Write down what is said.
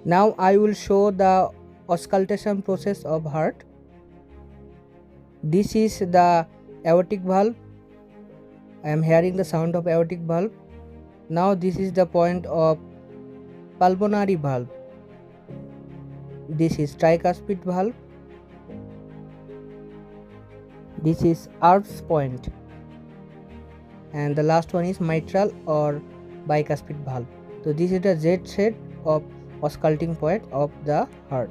Now I will show the auscultation process of heart. This is the aortic valve. I am hearing the sound of aortic valve. Now this is the point of pulmonary valve. This is tricuspid valve. This is Earth's point, and the last one is mitral or bicuspid valve. So this is the Z shape of ausculting point of the heart.